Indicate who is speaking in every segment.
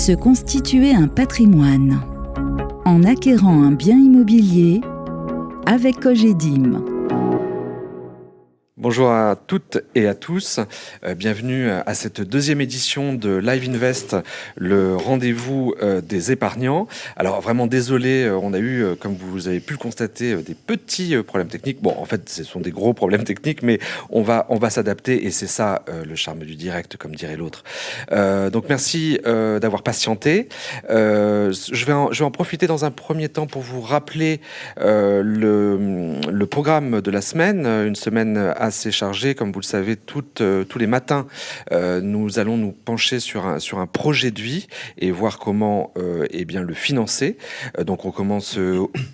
Speaker 1: Se constituer un patrimoine en acquérant un bien immobilier avec Cogedim.
Speaker 2: Bonjour à toutes et à tous, bienvenue à cette deuxième édition de Live Invest, le rendez-vous des épargnants. Alors vraiment désolé, on a eu, comme vous avez pu le constater, des petits problèmes techniques. Bon, en fait, ce sont des gros problèmes techniques, mais on va s'adapter et c'est ça le charme du direct, comme dirait l'autre. Donc merci d'avoir patienté. Je vais en profiter dans un premier temps pour vous rappeler le programme de la semaine, une semaine assez chargé, comme vous le savez, tous les matins, nous allons nous pencher sur un projet de vie et voir comment le financer. Donc on commence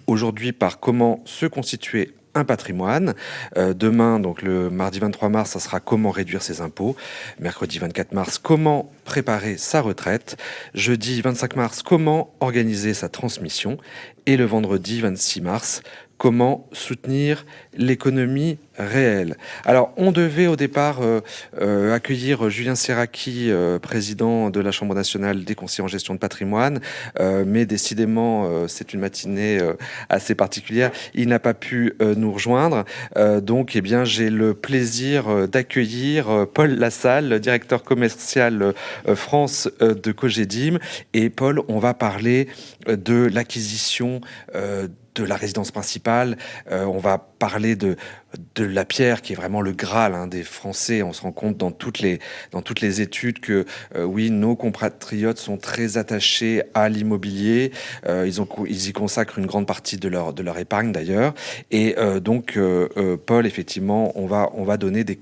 Speaker 2: aujourd'hui par comment se constituer un patrimoine. Demain, donc le mardi 23 mars, ça sera comment réduire ses impôts. Mercredi 24 mars, comment préparer sa retraite. Jeudi 25 mars, comment organiser sa transmission. Et le vendredi 26 mars, comment soutenir l'économie réelle. Alors, on devait au départ accueillir Julien Serracchi, président de la Chambre nationale des conseillers en gestion de patrimoine, mais décidément, c'est une matinée assez particulière. Il n'a pas pu nous rejoindre. Donc, j'ai le plaisir d'accueillir Paul Lassalle, directeur commercial France de Cogedim. Et Paul, on va parler de l'acquisition de la résidence principale. On va parler de la pierre qui est vraiment le Graal des Français. On se rend compte dans toutes les études que oui, nos compatriotes sont très attachés à l'immobilier. Ils y consacrent une grande partie de leur épargne d'ailleurs. Et donc Paul, effectivement, on va donner des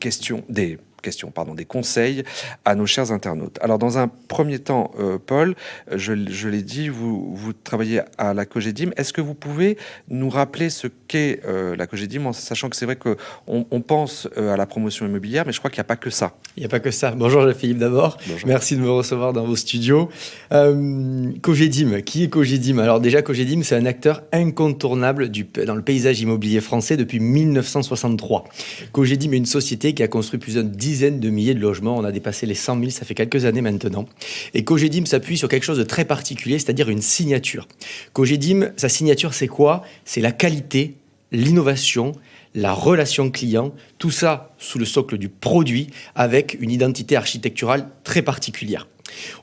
Speaker 2: conseils à nos chers internautes. Alors, dans un premier temps, Paul, je l'ai dit, vous travaillez à la Cogedim. Est-ce que vous pouvez nous rappeler ce qu'est la Cogedim, en sachant que c'est vrai qu'on pense à la promotion immobilière, mais je crois qu'il n'y a pas que ça.
Speaker 3: Il n'y a pas que ça. Bonjour Philippe d'abord.
Speaker 2: Bonjour.
Speaker 3: Merci de me recevoir dans vos studios. Cogedim, qui est Cogedim ? Alors déjà, Cogedim, c'est un acteur incontournable dans le paysage immobilier français depuis 1963. Cogedim est une société qui a construit plusieurs dizaines de milliers de logements. On a dépassé les 100 000, ça fait quelques années maintenant. Et Cogedim s'appuie sur quelque chose de très particulier, c'est-à-dire une signature. Cogedim, sa signature, c'est quoi ? C'est la qualité, l'innovation, la relation client, tout ça sous le socle du produit avec une identité architecturale très particulière.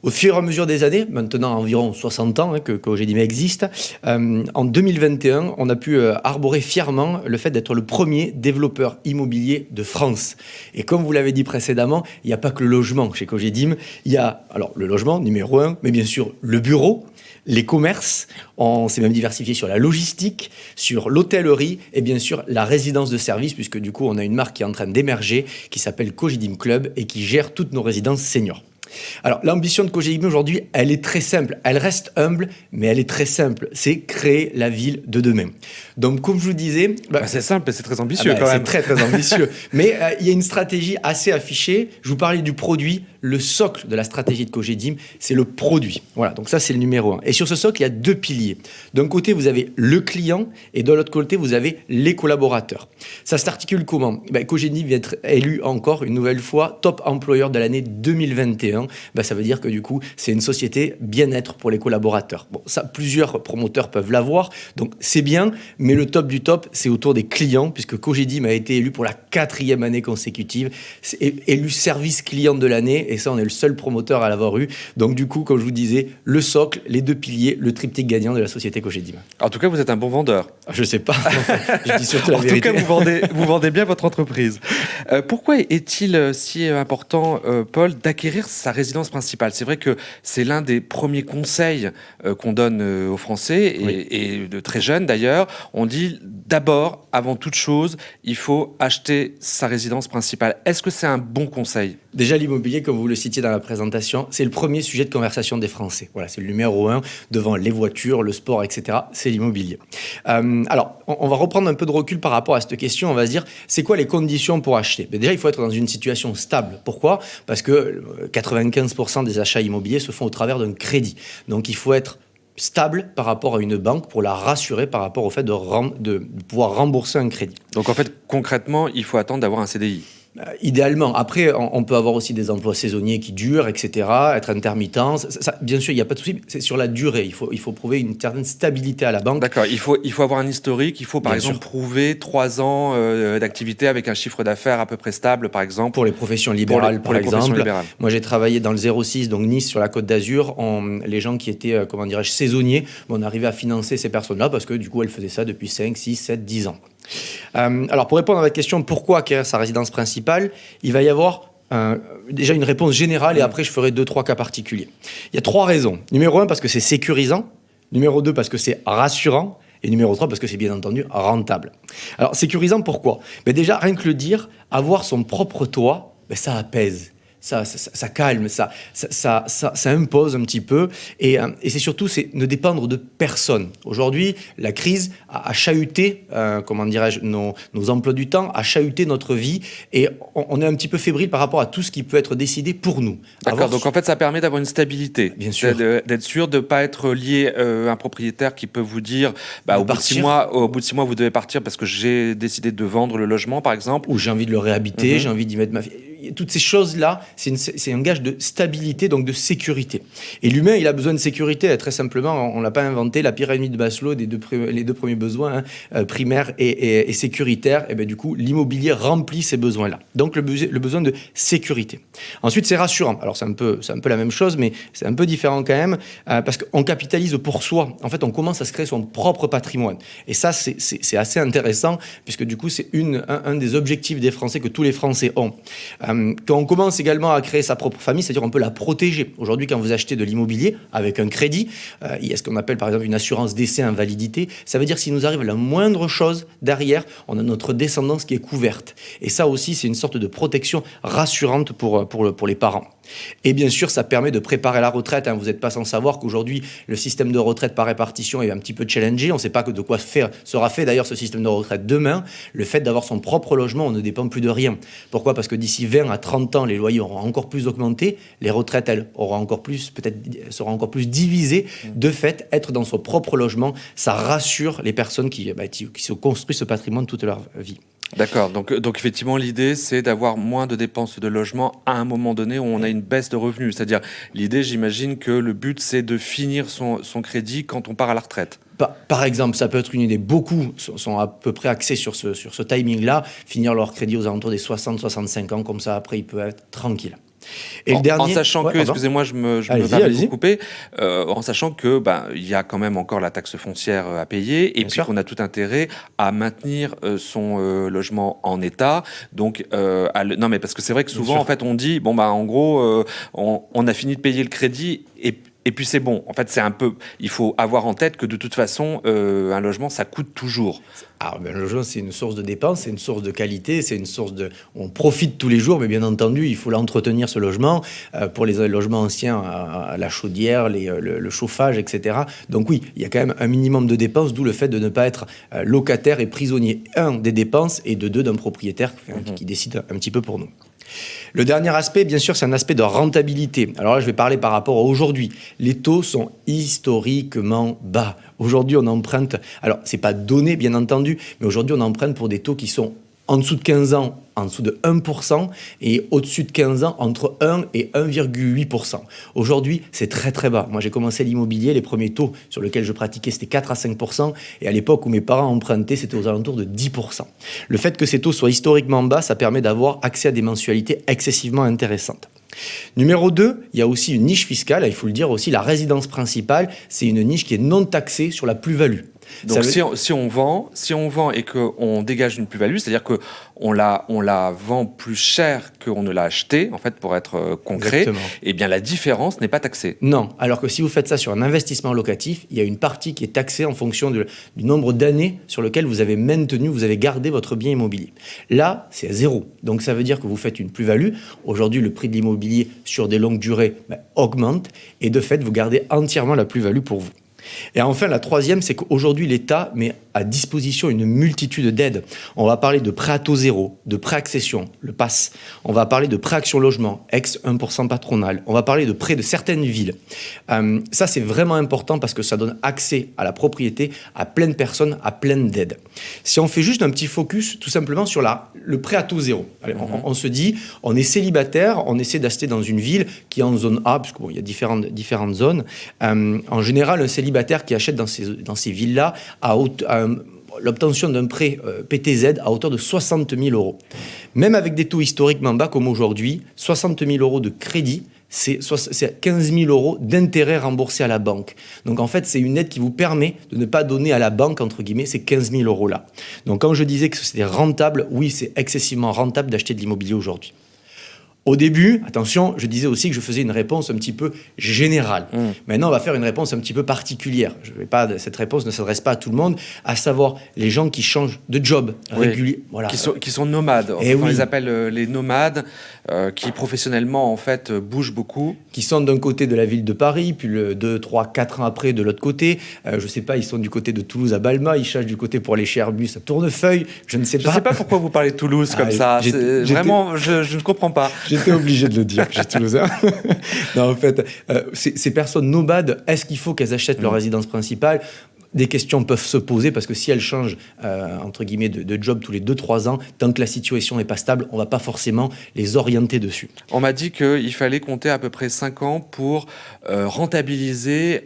Speaker 3: Au fur et à mesure des années, maintenant environ 60 ans que Cogedim existe, en 2021, on a pu arborer fièrement le fait d'être le premier développeur immobilier de France. Et comme vous l'avez dit précédemment, il n'y a pas que le logement chez Cogedim. Il y a alors le logement, numéro 1, mais bien sûr le bureau, les commerces, on s'est même diversifié sur la logistique, sur l'hôtellerie et bien sûr la résidence de service, puisque du coup on a une marque qui est en train d'émerger, qui s'appelle Cogedim Club et qui gère toutes nos résidences seniors. Alors, l'ambition de Cogedim aujourd'hui, elle est très simple. Elle reste humble, mais elle est très simple. C'est créer la ville de demain. Donc, comme je vous disais...
Speaker 2: c'est simple, mais c'est très ambitieux quand même.
Speaker 3: C'est très, très ambitieux. Mais il y a une stratégie assez affichée. Je vous parlais du produit. Le socle de la stratégie de Cogedim, c'est le produit. Voilà, donc ça, c'est le numéro 1. Et sur ce socle, il y a 2 piliers. D'un côté, vous avez le client et de l'autre côté, vous avez les collaborateurs. Ça s'articule comment ? Cogedim vient être élu encore une nouvelle fois top employeur de l'année 2021. Ça veut dire que du coup, c'est une société bien-être pour les collaborateurs. Bon, ça, plusieurs promoteurs peuvent l'avoir, donc c'est bien, mais le top du top, c'est autour des clients, puisque Cogedim a été élu pour la 4e année consécutive, c'est élu service client de l'année, et ça, on est le seul promoteur à l'avoir eu. Donc du coup, comme je vous disais, le socle, les 2 piliers, le triptyque gagnant de la société Cogedim.
Speaker 2: En tout cas, vous êtes un bon vendeur.
Speaker 3: Je sais pas, je dis surtout la vérité.
Speaker 2: En tout cas, vous vendez bien votre entreprise. Pourquoi est-il si important, Paul, d'acquérir sa résidence principale ? C'est vrai que c'est l'un des premiers conseils qu'on donne aux Français, et de très jeunes d'ailleurs. On dit d'abord, avant toute chose, il faut acheter sa résidence principale. Est-ce que c'est un bon conseil ?
Speaker 3: Déjà, l'immobilier, comme vous le citiez dans la présentation, c'est le premier sujet de conversation des Français. Voilà, c'est le numéro 1 devant les voitures, le sport, etc. C'est l'immobilier. Alors, on va reprendre un peu de recul par rapport à cette question. On va se dire, c'est quoi les conditions pour acheter ? Déjà, il faut être dans une situation stable. Pourquoi ? Parce que 95% des achats immobiliers se font au travers d'un crédit. Donc, il faut être stable par rapport à une banque pour la rassurer par rapport au fait de pouvoir rembourser un crédit.
Speaker 2: Donc, en fait, concrètement, il faut attendre d'avoir un CDI.
Speaker 3: Idéalement. Après, on peut avoir aussi des emplois saisonniers qui durent, etc., être intermittent. Bien sûr, il n'y a pas de souci. C'est sur la durée. Il faut prouver une certaine stabilité à la banque.
Speaker 2: D'accord. Il faut avoir un historique. Il faut, par exemple, prouver 3 ans d'activité avec un chiffre d'affaires à peu près stable, par exemple.
Speaker 3: Pour les professions libérales,
Speaker 2: pour les professions libérales.
Speaker 3: Moi, j'ai travaillé dans le 06, donc Nice, sur la Côte d'Azur. Les gens qui étaient, saisonniers, on arrivait à financer ces personnes-là parce que, du coup, elles faisaient ça depuis 5, 6, 7, 10 ans. Alors, pour répondre à votre question, pourquoi acquérir sa résidence principale, il va y avoir déjà une réponse générale et après, je ferai 2-3 cas particuliers. Il y a 3 raisons. Numéro 1, parce que c'est sécurisant. Numéro 2, parce que c'est rassurant. Et numéro 3, parce que c'est bien entendu rentable. Alors, sécurisant, pourquoi ? Déjà, rien que le dire, avoir son propre toit, ça apaise. Ça calme, ça impose un petit peu. Et c'est surtout, c'est ne dépendre de personne. Aujourd'hui, la crise a chahuté, nos emplois du temps, a chahuté notre vie. Et on est un petit peu fébrile par rapport à tout ce qui peut être décidé pour nous.
Speaker 2: D'accord, donc en fait, ça permet d'avoir une stabilité.
Speaker 3: Bien sûr.
Speaker 2: D'être sûr de ne pas être lié à un propriétaire qui peut vous dire au bout de 6 mois, vous devez partir parce que j'ai décidé de vendre le logement, par exemple.
Speaker 3: Ou j'ai envie de le réhabiter, j'ai envie d'y mettre ma fille. Toutes ces choses-là, c'est un gage de stabilité, donc de sécurité. Et l'humain, il a besoin de sécurité. Très simplement, on ne l'a pas inventé, la pyramide de Maslow, les deux premiers besoins, primaires et sécuritaires. Et du coup, l'immobilier remplit ces besoins-là. Donc, le besoin de sécurité. Ensuite, c'est rassurant. Alors, c'est un peu la même chose, mais c'est un peu différent quand même, parce qu'on capitalise pour soi. En fait, on commence à se créer son propre patrimoine. Et ça, c'est assez intéressant, puisque du coup, c'est un des objectifs des Français que tous les Français ont. Quand on commence également à créer sa propre famille, c'est-à-dire on peut la protéger. Aujourd'hui, quand vous achetez de l'immobilier avec un crédit, il y a ce qu'on appelle par exemple une assurance décès invalidité. Ça veut dire s'il nous arrive la moindre chose derrière, on a notre descendance qui est couverte. Et ça aussi, c'est une sorte de protection rassurante pour les parents. Et bien sûr, ça permet de préparer la retraite. Vous n'êtes pas sans savoir qu'aujourd'hui, le système de retraite par répartition est un petit peu challengé. On ne sait pas de quoi sera fait d'ailleurs ce système de retraite demain. Le fait d'avoir son propre logement, on ne dépend plus de rien. Pourquoi ? Parce que d'ici 20 à 30 ans, les loyers auront encore plus augmenté. Les retraites, elles, seront encore plus divisées. De fait, être dans son propre logement, ça rassure les personnes qui se construisent ce patrimoine toute leur vie.
Speaker 2: D'accord, donc effectivement l'idée c'est d'avoir moins de dépenses de logement à un moment donné où on a une baisse de revenus, c'est-à-dire l'idée j'imagine que le but c'est de finir son crédit quand on part à la retraite.
Speaker 3: Par exemple, ça peut être une idée, beaucoup sont à peu près axés sur ce timing-là, finir leur crédit aux alentours des 60-65 ans, comme ça après il peut être tranquille. Et le dernier,
Speaker 2: en sachant que, excusez-moi, je me permets de vous couper, en sachant que il y a quand même encore la taxe foncière à payer, et puis qu'on a tout intérêt à maintenir son logement en état. Donc, non, mais parce que c'est vrai que souvent, en fait, on dit, en gros, on a fini de payer le crédit et puis c'est bon. En fait, il faut avoir en tête que de toute façon, un logement, ça coûte toujours.
Speaker 3: Alors, le logement, c'est une source de dépense, c'est une source de qualité, c'est une source on profite tous les jours, mais bien entendu, il faut l'entretenir, ce logement. Pour les logements anciens, la chaudière, le chauffage, etc. Donc oui, il y a quand même un minimum de dépenses, d'où le fait de ne pas être locataire et prisonnier, des dépenses, et d'un propriétaire qui décide un petit peu pour nous. Le dernier aspect, bien sûr, c'est un aspect de rentabilité. Alors là, je vais parler par rapport à aujourd'hui. Les taux sont historiquement bas. Aujourd'hui, on emprunte, alors c'est pas donné, bien entendu, mais aujourd'hui, on emprunte pour des taux qui sont en dessous de 15 ans, en dessous de 1%, et au-dessus de 15 ans, entre 1 et 1,8%. Aujourd'hui, c'est très très bas. Moi, j'ai commencé l'immobilier, les premiers taux sur lesquels je pratiquais, c'était 4 à 5%, et à l'époque où mes parents empruntaient, c'était aux alentours de 10%. Le fait que ces taux soient historiquement bas, ça permet d'avoir accès à des mensualités excessivement intéressantes. Numéro 2, il y a aussi une niche fiscale, il faut le dire aussi, la résidence principale, c'est une niche qui est non taxée sur la plus-value.
Speaker 2: Donc si on vend et qu'on dégage une plus-value, c'est-à-dire qu'on la vend plus cher qu'on ne l'a acheté, en fait, pour être concret, exactement. Eh bien la différence n'est pas taxée.
Speaker 3: Non, alors que si vous faites ça sur un investissement locatif, il y a une partie qui est taxée en fonction du nombre d'années sur lequel vous avez gardé votre bien immobilier. Là, c'est à 0. Donc ça veut dire que vous faites une plus-value. Aujourd'hui, le prix de l'immobilier sur des longues durées augmente, et de fait, vous gardez entièrement la plus-value pour vous. Et enfin, la troisième, c'est qu'aujourd'hui, l'État met à disposition une multitude d'aides. On va parler de prêt à taux zéro, de prêt accession, le PASS. On va parler de prêt action logement, ex 1% patronal. On va parler de prêt de certaines villes. Ça, c'est vraiment important parce que ça donne accès à la propriété à plein de personnes, à plein d'aides. Si on fait juste un petit focus tout simplement sur le prêt à taux zéro. Allez, on se dit, on est célibataire, on essaie d'acheter dans une ville qui est en zone A, parce qu'il y a différentes zones. En général, un célibataire qui achète dans ces villes-là a l'obtention d'un prêt PTZ à hauteur de 60 000 euros. Même avec des taux historiquement bas comme aujourd'hui, 60 000 euros de crédit, c'est 15 000 euros d'intérêt remboursés à la banque. Donc en fait, c'est une aide qui vous permet de ne pas donner à la banque, entre guillemets, ces 15 000 euros-là. Donc quand je disais que c'était rentable, oui, c'est excessivement rentable d'acheter de l'immobilier aujourd'hui. Au début, attention, je disais aussi que je faisais une réponse un petit peu générale. Maintenant, on va faire une réponse un petit peu particulière. Cette réponse ne s'adresse pas à tout le monde, à savoir les gens qui changent de job régulier. Voilà.
Speaker 2: Qui sont nomades. On les appelle les nomades, qui professionnellement, en fait, bougent beaucoup.
Speaker 3: Qui sont d'un côté de la ville de Paris, puis 2, 3, 4 ans après de l'autre côté. Je ne sais pas, ils sont du côté de Toulouse à Balma, ils cherchent du côté pour aller chez Airbus à Tournefeuille. Je ne sais pas.
Speaker 2: Je ne sais pas pourquoi vous parlez de Toulouse comme ça. Vraiment, je ne comprends pas.
Speaker 3: J'étais obligé de le dire, j'ai Toulousain. Non, en fait, ces personnes nomades, est-ce qu'il faut qu'elles achètent leur résidence principale ? Des questions peuvent se poser parce que si elles changent, entre guillemets, de job tous les 2-3 ans, tant que la situation n'est pas stable, on ne va pas forcément les orienter dessus.
Speaker 2: On m'a dit qu'il fallait compter à peu près 5 ans pour rentabiliser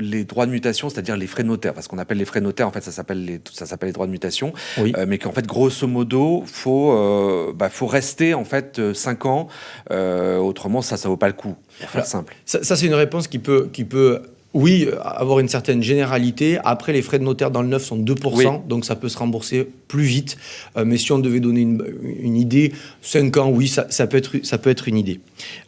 Speaker 2: les droits de mutation, c'est-à-dire les frais de notaire. Parce qu'on appelle les frais de notaire, en fait, ça s'appelle les droits de mutation. Oui. Mais qu'en fait, grosso modo, faut rester, en fait, 5 ans. Autrement, ça ne vaut pas le coup, pour faire simple.
Speaker 3: Ça, c'est une réponse qui peut oui, avoir une certaine généralité. Après, les frais de notaire dans le neuf sont 2%, donc ça peut se rembourser plus vite. Mais si on devait donner une idée, 5 ans, oui, ça peut être une idée.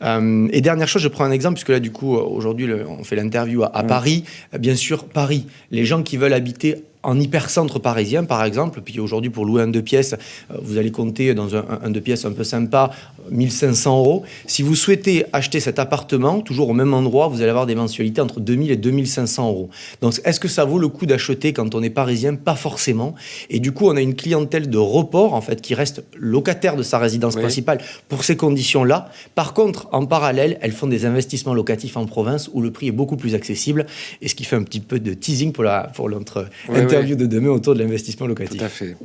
Speaker 3: Et dernière chose, je prends un exemple, puisque là, du coup, aujourd'hui, on fait l'interview à Paris. Bien sûr, Paris, les gens qui veulent habiter en hypercentre parisien, par exemple, puis aujourd'hui, pour louer un 2 pièces, vous allez compter dans un 2 pièces un peu sympa, 1 500 euros. Si vous souhaitez acheter cet appartement, toujours au même endroit, vous allez avoir des mensualités entre 2 000 et 2 500 euros. Donc, est-ce que ça vaut le coup d'acheter quand on est parisien ? Pas forcément. Et du coup, on a une clientèle de report, en fait, qui reste locataire de sa résidence principale pour ces conditions-là. Par contre, en parallèle, elles font des investissements locatifs en province où le prix est beaucoup plus accessible, et ce qui fait un petit peu de teasing pour notre interview de demain autour de l'investissement locatif.
Speaker 2: Tout à fait.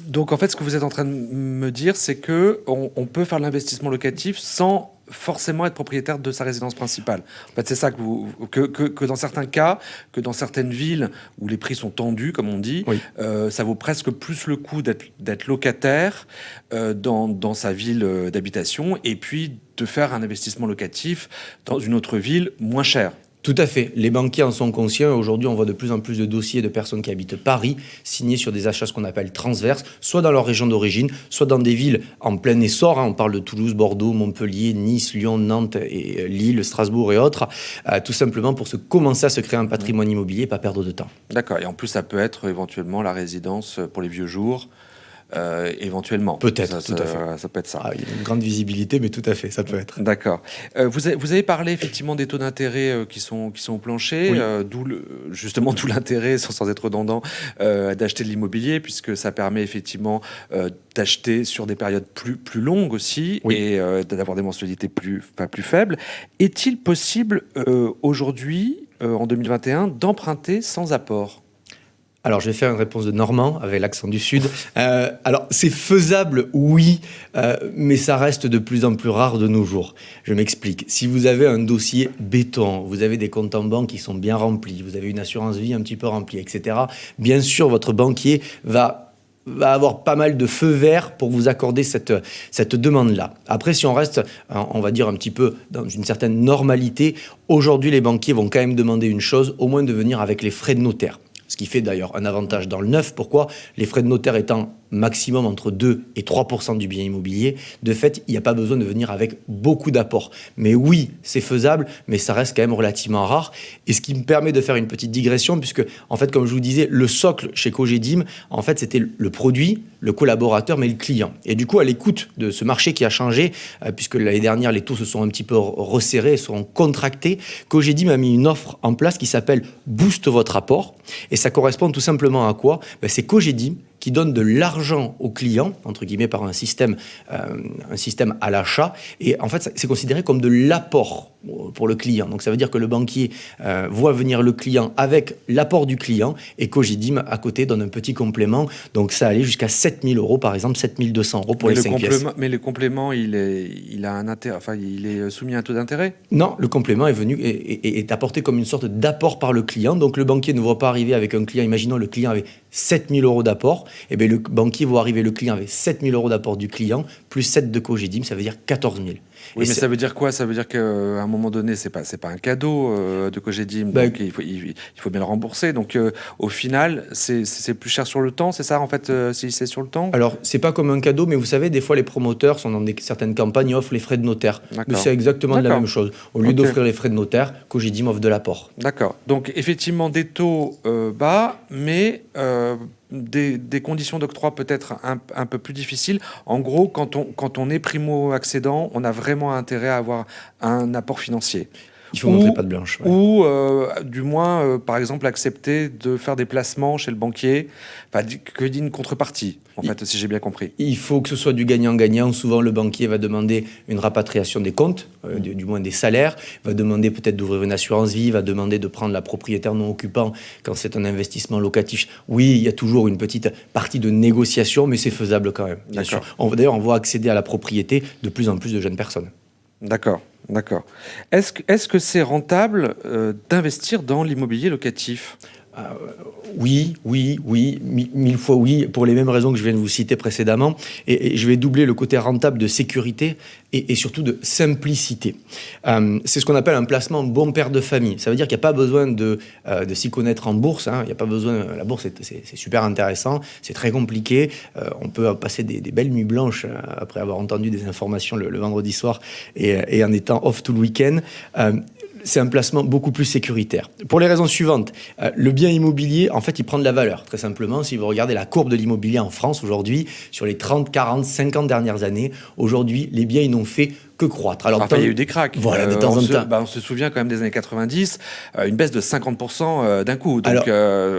Speaker 2: Donc, en fait, ce que vous êtes en train de me dire, c'est qu'on peut faire l'investissement locatif sans forcément être propriétaire de sa résidence principale. En fait, c'est ça que dans certains cas, que dans certaines villes où les prix sont tendus, comme on dit, ça vaut presque plus le coup d'être locataire dans sa ville d'habitation et puis de faire un investissement locatif dans une autre ville moins chère.
Speaker 3: Tout à fait. Les banquiers en sont conscients. Aujourd'hui, on voit de plus en plus de dossiers de personnes qui habitent Paris, signés sur des achats, ce qu'on appelle transverses, soit dans leur région d'origine, soit dans des villes en plein essor. On parle de Toulouse, Bordeaux, Montpellier, Nice, Lyon, Nantes, et Lille, Strasbourg et autres. Tout simplement pour commencer à se créer un patrimoine immobilier et pas perdre de temps.
Speaker 2: D'accord. Et en plus, ça peut être éventuellement la résidence pour les vieux jours. Éventuellement.
Speaker 3: Peut-être, tout à fait.
Speaker 2: Ça peut être ça.
Speaker 3: Il y a une grande visibilité, mais tout à fait, ça peut être.
Speaker 2: D'accord. Vous avez parlé effectivement des taux d'intérêt qui sont au plancher, d'où l'intérêt, sans être redondant, d'acheter de l'immobilier, puisque ça permet effectivement d'acheter sur des périodes plus longues aussi, et d'avoir des mensualités plus faibles. Est-il possible aujourd'hui, en 2021, d'emprunter sans apport ?
Speaker 3: Alors, je vais faire une réponse de Normand, avec l'accent du Sud. Alors, c'est faisable, oui, mais ça reste de plus en plus rare de nos jours. Je m'explique. Si vous avez un dossier béton, vous avez des comptes en banque qui sont bien remplis, vous avez une assurance vie un petit peu remplie, etc., bien sûr, votre banquier va avoir pas mal de feux verts pour vous accorder cette demande-là. Après, si on reste, on va dire, un petit peu dans une certaine normalité, aujourd'hui, les banquiers vont quand même demander une chose, au moins de venir avec les frais de notaire. Ce qui fait d'ailleurs un avantage dans le neuf. Pourquoi ? Les frais de notaire étant maximum entre 2 et 3% du bien immobilier, de fait, il n'y a pas besoin de venir avec beaucoup d'apports. Mais oui, c'est faisable, mais ça reste quand même relativement rare. Et ce qui me permet de faire une petite digression, puisque, en fait, comme je vous disais, le socle chez Cogedim, en fait, c'était le produit, le collaborateur, mais le client. Et du coup, à l'écoute de ce marché qui a changé, puisque l'année dernière, les taux se sont un petit peu resserrés, se sont contractés, Cogedim a mis une offre en place qui s'appelle « Booste votre apport ». Et ça correspond tout simplement à quoi? C'est Cogedim qui donne de l'argent aux clients, entre guillemets, par un système à l'achat. Et en fait, c'est considéré comme de l'apport pour le client. Donc ça veut dire que le banquier voit venir le client avec l'apport du client et Cogedim, à côté, donne un petit complément. Donc ça allait jusqu'à 7 000 euros, par exemple, 7 200 euros pour les 5 pièces.
Speaker 2: Mais le complément, il a un intérêt, enfin, il est soumis à un taux d'intérêt?
Speaker 3: Non, le complément est apporté comme une sorte d'apport par le client. Donc le banquier ne va pas arriver avec un client, imaginons le client avait 7 000 euros d'apport, et bien le banquier voit arriver le client avec 7 000 euros d'apport du client, plus 7 de Cogedim, ça veut dire 14 000.
Speaker 2: Oui, mais ça veut dire quoi? Ça veut dire qu'à un moment donné, c'est pas un cadeau de Cogedim, donc il faut bien le rembourser. Donc au final, c'est plus cher sur le temps, c'est ça en fait, si c'est sur le temps?
Speaker 3: Alors, c'est pas comme un cadeau, mais vous savez, des fois, les promoteurs sont dans certaines campagnes, offrent les frais de notaire. Mais c'est exactement la même chose. Au lieu d'offrir les frais de notaire, Cogedim offre de l'apport.
Speaker 2: D'accord. Donc effectivement, des taux bas, mais des conditions d'octroi peut-être un peu plus difficiles. En gros, quand on est primo-accédant, on a vraiment intérêt à avoir un apport financier.
Speaker 3: Il faut montrer patte blanche. Ouais.
Speaker 2: Ou du moins, par exemple, accepter de faire des placements chez le banquier, que dit une contrepartie, en fait, si j'ai bien compris.
Speaker 3: Il faut que ce soit du gagnant-gagnant. Souvent, le banquier va demander une rapatriation des comptes, du moins des salaires, va demander peut-être d'ouvrir une assurance vie, va demander de prendre la propriétaire non occupant quand c'est un investissement locatif. Oui, il y a toujours une petite partie de négociation, mais c'est faisable quand même. Bien sûr. D'ailleurs, on voit accéder à la propriété de plus en plus de jeunes personnes.
Speaker 2: D'accord. Est-ce que c'est rentable d'investir dans l'immobilier locatif?
Speaker 3: Oui, 1000 fois oui, pour les mêmes raisons que je viens de vous citer précédemment. Et je vais doubler le côté rentable de sécurité et surtout de simplicité. C'est ce qu'on appelle un placement bon père de famille. Ça veut dire qu'il n'y a pas besoin de s'y connaître en bourse. Il n'y a pas besoin. La bourse, c'est super intéressant, c'est très compliqué. On peut passer des belles nuits blanches après avoir entendu des informations le vendredi soir et en étant off tout le week-end. C'est un placement beaucoup plus sécuritaire. Pour les raisons suivantes, le bien immobilier, en fait, il prend de la valeur. Très simplement, si vous regardez la courbe de l'immobilier en France aujourd'hui, sur les 30, 40, 50 dernières années, aujourd'hui, les biens, ils n'ont fait que croître. Alors,
Speaker 2: il y a eu des cracks.
Speaker 3: Voilà, de temps en temps.
Speaker 2: On se souvient quand même des années 90, une baisse de 50% d'un coup. Donc,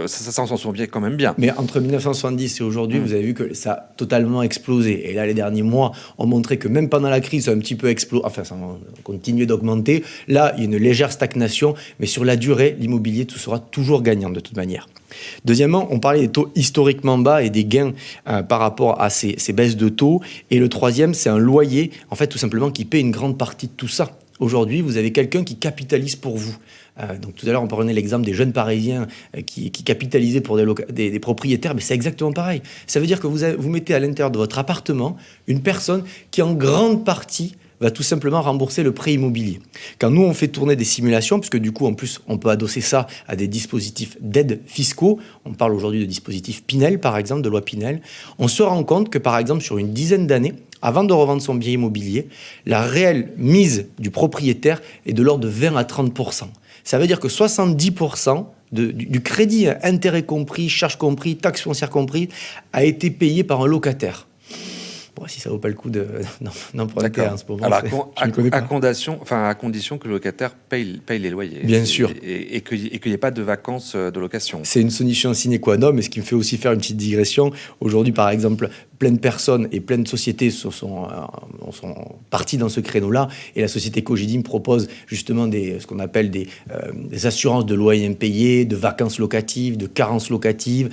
Speaker 2: ça, on s'en souvient quand même bien.
Speaker 3: Mais entre 1970 et aujourd'hui, vous avez vu que ça a totalement explosé. Et là, les derniers mois ont montré que même pendant la crise, ça a un petit peu explosé. Enfin, ça a continué d'augmenter. Là, il y a une légère stagnation. Mais sur la durée, l'immobilier sera toujours gagnant de toute manière. Deuxièmement, on parlait des taux historiquement bas et des gains par rapport à ces baisses de taux. Et le troisième, c'est un loyer, en fait, tout simplement, qui paie une grande partie de tout ça. Aujourd'hui, vous avez quelqu'un qui capitalise pour vous. Donc tout à l'heure, on prenait l'exemple des jeunes Parisiens qui capitalisaient pour des propriétaires, mais c'est exactement pareil. Ça veut dire que vous mettez à l'intérieur de votre appartement une personne qui, en grande partie, va tout simplement rembourser le prêt immobilier. Quand nous, on fait tourner des simulations, puisque du coup, en plus, on peut adosser ça à des dispositifs d'aide fiscaux, on parle aujourd'hui de dispositifs Pinel, par exemple, de loi Pinel, on se rend compte que, par exemple, sur une dizaine d'années, avant de revendre son bien immobilier, la réelle mise du propriétaire est de l'ordre de 20 à 30%. Ça veut dire que 70% du crédit, intérêt compris, charges compris, taxes foncières compris, a été payé par un locataire. Si ça vaut pas le coup d'emprunter en ce moment.
Speaker 2: Alors, à condition que le locataire paye les loyers.
Speaker 3: Bien sûr.
Speaker 2: Et qu'il n'y ait pas de vacances de location.
Speaker 3: C'est une solution sine qua non, mais ce qui me fait aussi faire une petite digression. Aujourd'hui, par exemple, plein de personnes et plein de sociétés sont parties dans ce créneau-là. Et la société Cogedim propose justement ce qu'on appelle des assurances de loyers impayés, de vacances locatives, de carences locatives,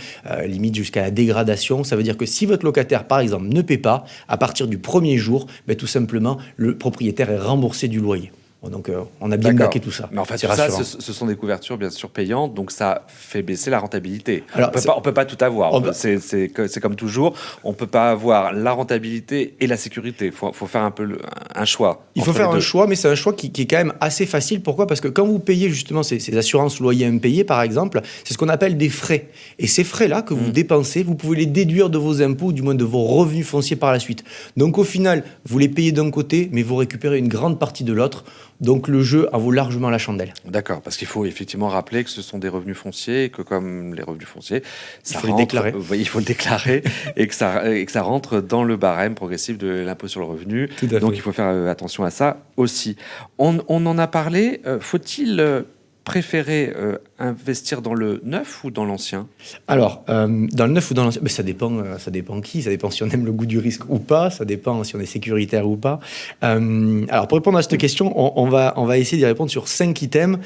Speaker 3: limite jusqu'à la dégradation. Ça veut dire que si votre locataire, par exemple, ne paie pas, à partir du premier jour, tout simplement, le propriétaire est remboursé du loyer. Donc, on a bien baqué tout ça.
Speaker 2: Mais en fait, tout ça, ce sont des couvertures bien sûr payantes, donc ça fait baisser la rentabilité.
Speaker 3: Alors,
Speaker 2: on peut pas tout avoir. C'est comme toujours, on peut pas avoir la rentabilité et la sécurité. Faut faire un peu un choix.
Speaker 3: Il faut faire un choix, mais c'est un choix qui est quand même assez facile. Pourquoi ? Parce que quand vous payez justement ces assurances loyers impayés, par exemple, c'est ce qu'on appelle des frais. Et ces frais-là que vous dépensez, vous pouvez les déduire de vos impôts, ou du moins de vos revenus fonciers par la suite. Donc, au final, vous les payez d'un côté, mais vous récupérez une grande partie de l'autre. Donc le jeu en vaut largement la chandelle.
Speaker 2: D'accord, parce qu'il faut effectivement rappeler que ce sont des revenus fonciers et que comme les revenus fonciers,
Speaker 3: il faut le déclarer
Speaker 2: et que ça rentre dans le barème progressif de l'impôt sur le revenu. Donc il faut faire attention à ça aussi. On en a parlé, faut-il préférez investir dans le neuf ou dans l'ancien ?
Speaker 3: Alors, dans le neuf ou dans l'ancien, ça dépend qui, ça dépend si on aime le goût du risque ou pas, ça dépend si on est sécuritaire ou pas. Alors, pour répondre à cette question, on va essayer d'y répondre sur 5 items.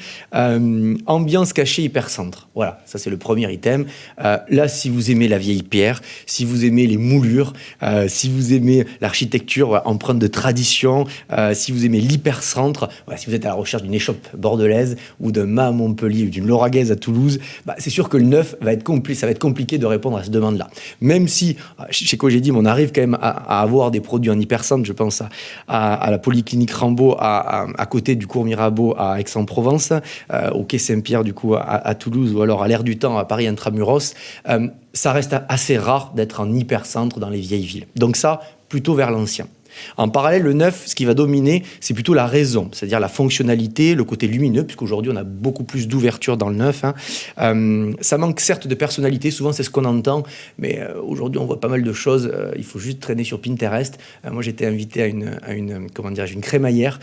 Speaker 3: Ambiance cachée hypercentre. Voilà, ça c'est le premier item. Là, si vous aimez la vieille pierre, si vous aimez les moulures, si vous aimez l'architecture empreinte de tradition, si vous aimez l'hypercentre, si vous êtes à la recherche d'une échoppe bordelaise ou d'un mât à Montpellier ou d'une lauragaise à Toulouse, c'est sûr que le neuf ça va être compliqué de répondre à cette demande-là. Même si, chez Cogedim, on arrive quand même à avoir des produits en hypercentre, je pense à la Polyclinique Rambaud, à côté du cours Mirabeau à Aix-en-Provence, au quai Saint-Pierre, du coup, à Toulouse, ou alors à l'Air du Temps, à Paris Intramuros, ça reste assez rare d'être en hypercentre dans les vieilles villes. Donc ça, plutôt vers l'ancien. En parallèle, le neuf, ce qui va dominer, c'est plutôt la raison, c'est-à-dire la fonctionnalité, le côté lumineux, puisqu'aujourd'hui, on a beaucoup plus d'ouverture dans le neuf. Ça manque certes de personnalité, souvent c'est ce qu'on entend, mais aujourd'hui, on voit pas mal de choses. Il faut juste traîner sur Pinterest. Moi, j'étais invité à une crémaillère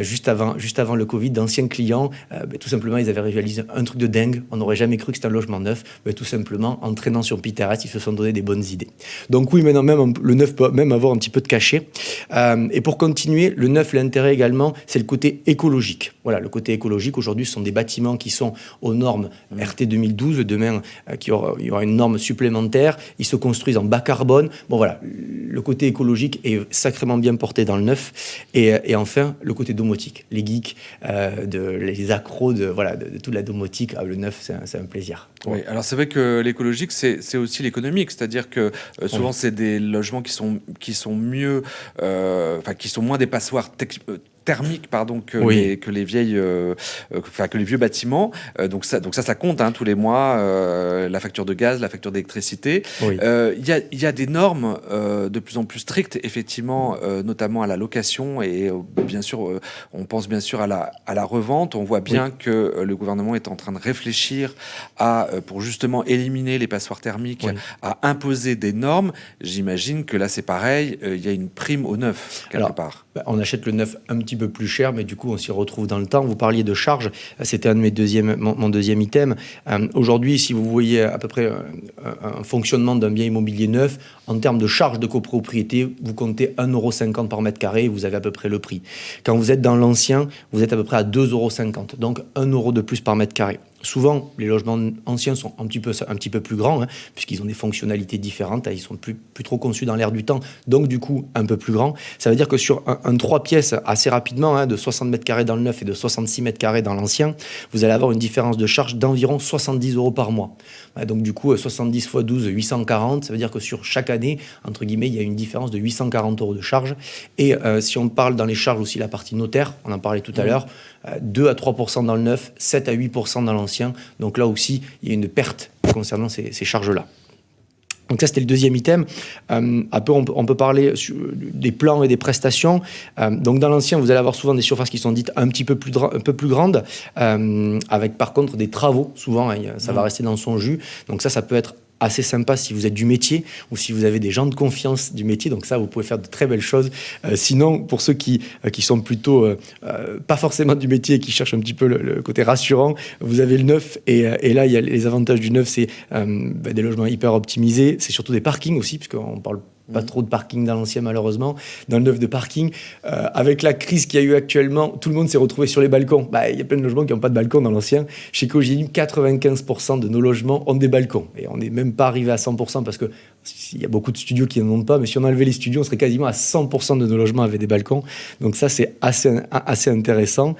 Speaker 3: juste avant le Covid, d'anciens clients. Tout simplement, ils avaient réalisé un truc de dingue. On n'aurait jamais cru que c'était un logement neuf. Tout simplement, en traînant sur Pinterest, ils se sont donné des bonnes idées. Donc oui, maintenant, même le neuf peut même avoir un petit peu de cachet. Et pour continuer, le neuf, l'intérêt également, c'est le côté écologique. Voilà, le côté écologique, aujourd'hui, ce sont des bâtiments qui sont aux normes RT 2012. Demain, il y aura une norme supplémentaire. Ils se construisent en bas carbone. Bon, voilà, le côté écologique est sacrément bien porté dans le neuf. Et enfin, le côté domotique. Les geeks, les accros de toute la domotique. Le neuf, c'est un plaisir.
Speaker 2: Oui, alors c'est vrai que l'écologique, c'est aussi l'économique. C'est-à-dire que souvent, c'est des logements qui sont mieux... qui sont moins des passoires thermiques que les vieilles que les vieux bâtiments, donc ça compte tous les mois, la facture de gaz, la facture d'électricité. Il y a des normes de plus en plus strictes, effectivement, notamment à la location et bien sûr on pense bien sûr à la revente. On voit bien que le gouvernement est en train de réfléchir pour justement éliminer les passoires thermiques, à imposer des normes. J'imagine que là c'est pareil, il y a une prime au neuf quelque part.
Speaker 3: On achète le neuf un petit peu plus cher, mais du coup, on s'y retrouve dans le temps. Vous parliez de charges, c'était un de mon deuxième item. Aujourd'hui, si vous voyez à peu près un fonctionnement d'un bien immobilier neuf, en termes de charges de copropriété, vous comptez 1,50 € par mètre carré et vous avez à peu près le prix. Quand vous êtes dans l'ancien, vous êtes à peu près à 2,50 €, donc 1 € de plus par mètre carré. Souvent, les logements anciens sont un petit peu plus grands, puisqu'ils ont des fonctionnalités différentes. Ils sont plus trop conçus dans l'air du temps, donc du coup, un peu plus grands. Ça veut dire que sur un 3 pièces, assez rapidement, de 60 mètres carrés dans le neuf et de 66 mètres carrés dans l'ancien, vous allez avoir une différence de charge d'environ 70 € par mois. Donc du coup, 70 x 12, 840, ça veut dire que sur chaque année, entre guillemets, il y a une différence de 840 € de charge. Et si on parle dans les charges aussi, la partie notaire, on en parlait tout à l'heure, 2 à 3% dans le neuf, 7 à 8% dans l'ancien. Donc là aussi, il y a une perte concernant ces charges-là. Donc ça, c'était le deuxième item. Après, on peut parler des plans et des prestations. Donc dans l'ancien, vous allez avoir souvent des surfaces qui sont dites un peu plus grandes, avec par contre des travaux. Souvent, ça va rester dans son jus. Donc ça peut être assez sympa si vous êtes du métier ou si vous avez des gens de confiance du métier. Donc ça, vous pouvez faire de très belles choses. Sinon, pour ceux qui sont plutôt pas forcément du métier et qui cherchent un petit peu le côté rassurant, vous avez le neuf. Et là, il y a les avantages du neuf, c'est des logements hyper optimisés. C'est surtout des parkings aussi, puisqu'on parle pas trop de parking dans l'ancien, malheureusement. Dans le neuf de parking, avec la crise qu'il y a eu actuellement, tout le monde s'est retrouvé sur les balcons. Il y a plein de logements qui n'ont pas de balcon dans l'ancien. Chez Cogedim, 95% de nos logements ont des balcons. Et on n'est même pas arrivé à 100% parce que il y a beaucoup de studios qui n'en ont pas. Mais si on enlevait les studios, on serait quasiment à 100% de nos logements avec des balcons. Donc ça, c'est assez intéressant.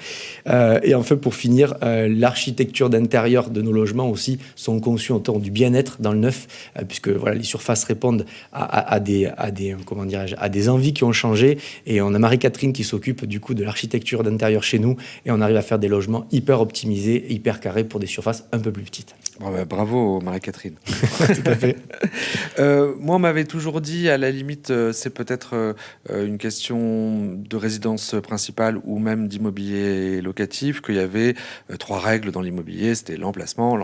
Speaker 3: Et enfin, pour finir, l'architecture d'intérieur de nos logements aussi sont conçus autour du bien-être dans le neuf, puisque les surfaces répondent à des envies qui ont changé. Et on a Marie-Catherine qui s'occupe du coup de l'architecture d'intérieur chez nous. Et on arrive à faire des logements hyper optimisés, hyper carrés pour des surfaces un peu plus petites.
Speaker 2: Bravo Marie-Catherine.
Speaker 3: Tout à fait.
Speaker 2: Moi, on m'avait toujours dit, à la limite, c'est peut-être une question de résidence principale ou même d'immobilier locatif, qu'il y avait 3 règles dans l'immobilier, c'était l'emplacement.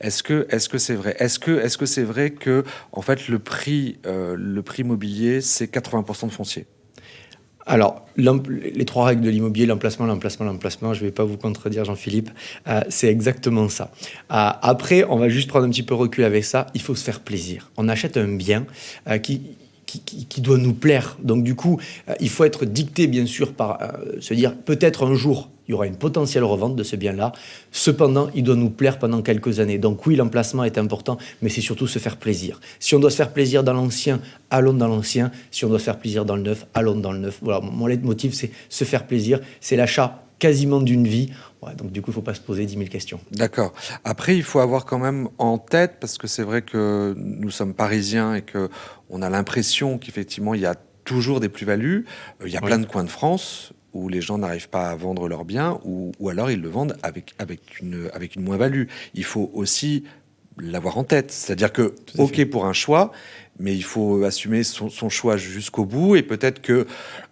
Speaker 2: Est-ce que c'est vrai ? Est-ce que c'est vrai que en fait le prix immobilier, c'est 80% de foncier ?
Speaker 3: Alors, les 3 règles de l'immobilier, l'emplacement, je ne vais pas vous contredire, Jean-Philippe, c'est exactement ça. Après, on va juste prendre un petit peu recul avec ça, il faut se faire plaisir. On achète un bien qui doit nous plaire. Donc du coup, il faut être dicté, bien sûr, par se dire peut-être un jour, il y aura une potentielle revente de ce bien-là. Cependant, il doit nous plaire pendant quelques années. Donc oui, l'emplacement est important, mais c'est surtout se faire plaisir. Si on doit se faire plaisir dans l'ancien, allons dans l'ancien. Si on doit se faire plaisir dans le neuf, allons dans le neuf. Voilà, mon leitmotiv, c'est se faire plaisir. C'est l'achat quasiment d'une vie. Ouais, donc du coup, il ne faut pas se poser 10 000 questions.
Speaker 2: D'accord. Après, il faut avoir quand même en tête, parce que c'est vrai que nous sommes parisiens et qu'on a l'impression qu'effectivement, il y a toujours des plus-values. Il y a plein de coins de France où les gens n'arrivent pas à vendre leurs biens, ou alors ils le vendent avec une moins-value. Il faut aussi l'avoir en tête. C'est-à-dire que, OK pour un choix, mais il faut assumer son choix jusqu'au bout, et peut-être que